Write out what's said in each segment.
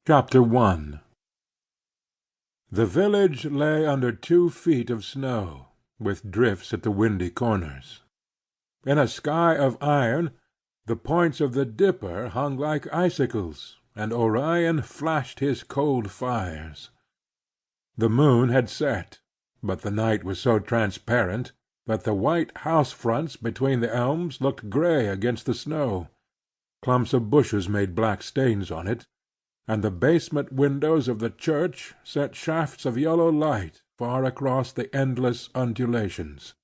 Chapter 1. The village lay under 2 feet of snow, with drifts at the windy corners. In a sky of iron, the points of the Dipper hung like icicles, and Orion flashed his cold fires. The moon had set, but the night was so transparent that the white house-fronts between the elms looked grey against the snow. Clumps of bushes made black stains on it, and the basement windows of the church sent shafts of yellow light far across the endless undulations.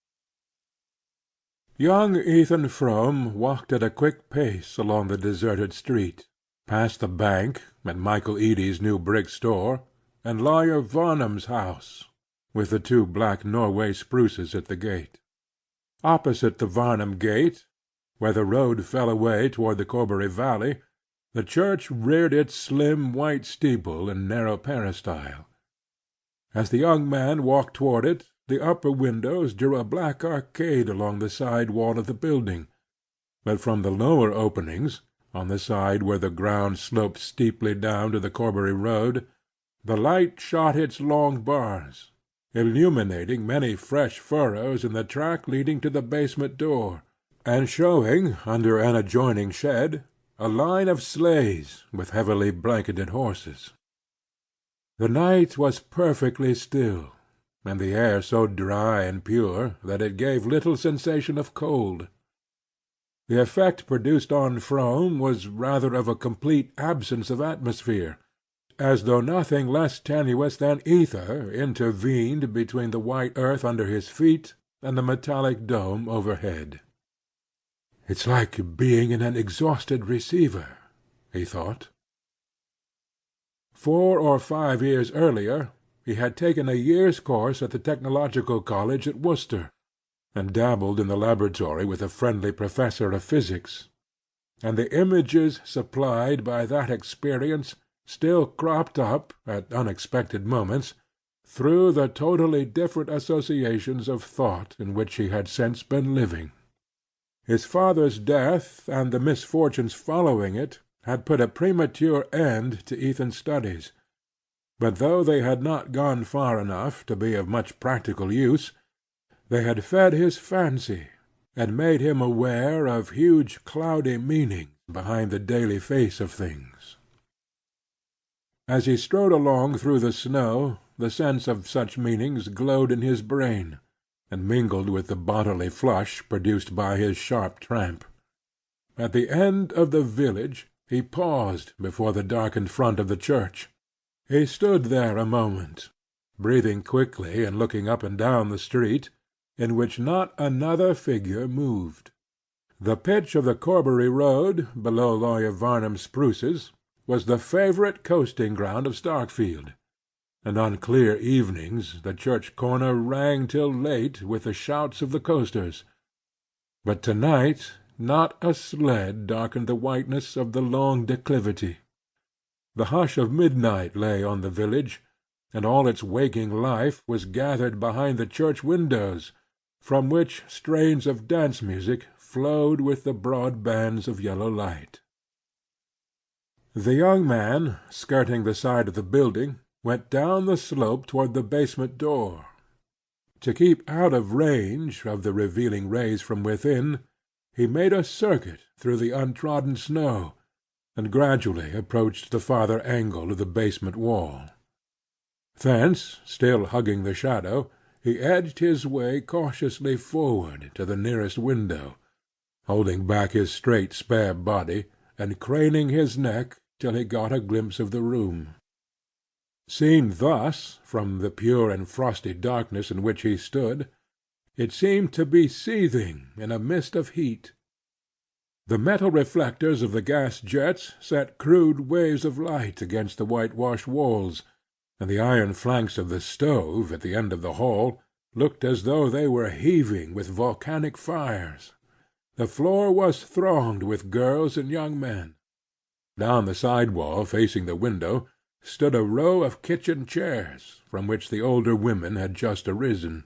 Young Ethan Frome walked at a quick pace along the deserted street, past the bank, and Michael Eady's new brick store, and Lawyer Varnum's house, with the 2 black Norway spruces at the gate. Opposite the Varnum gate, where the road fell away toward the Corbury valley, the church reared its slim white steeple and narrow peristyle. As the young man walked toward it, the upper windows drew a black arcade along the side wall of the building, but from the lower openings, on the side where the ground sloped steeply down to the Corbury road, the light shot its long bars, illuminating many fresh furrows in the track leading to the basement door, and showing, under an adjoining shed, a line of sleighs with heavily blanketed horses. The night was perfectly still, and the air so dry and pure that it gave little sensation of cold. The effect produced on Frome was rather of a complete absence of atmosphere, as though nothing less tenuous than ether intervened between the white earth under his feet and the metallic dome overhead. "It's like being in an exhausted receiver," he thought. 4 or 5 years earlier he had taken a year's course at the Technological College at Worcester, and dabbled in the laboratory with a friendly professor of physics, and the images supplied by that experience still cropped up, at unexpected moments, through the totally different associations of thought in which he had since been living. His father's death and the misfortunes following it had put a premature end to Ethan's studies, but though they had not gone far enough to be of much practical use, they had fed his fancy, and made him aware of huge cloudy meanings behind the daily face of things. As he strode along through the snow, the sense of such meanings glowed in his brain, and mingled with the bodily flush produced by his sharp tramp. At the end of the village he paused before the darkened front of the church. He stood there a moment, breathing quickly and looking up and down the street, in which not another figure moved. The pitch of the Corbury road, below Lawyer Varnum's spruces, was the favorite coasting ground of Starkfield, and on clear evenings the church corner rang till late with the shouts of the coasters. But to-night not a sled darkened the whiteness of the long declivity. The hush of midnight lay on the village, and all its waking life was gathered behind the church windows, from which strains of dance music flowed with the broad bands of yellow light. The young man, skirting the side of the building, went down the slope toward the basement door. To keep out of range of the revealing rays from within, he made a circuit through the untrodden snow, and gradually approached the farther angle of the basement wall. Thence, still hugging the shadow, he edged his way cautiously forward to the nearest window, holding back his straight spare body, and craning his neck till he got a glimpse of the room. Seen thus, from the pure and frosty darkness in which he stood, it seemed to be seething in a mist of heat. The metal reflectors of the gas jets sent crude waves of light against the whitewashed walls, and the iron flanks of the stove at the end of the hall looked as though they were heaving with volcanic fires. The floor was thronged with girls and young men. Down the side wall facing the window stood a row of kitchen chairs, from which the older women had just arisen.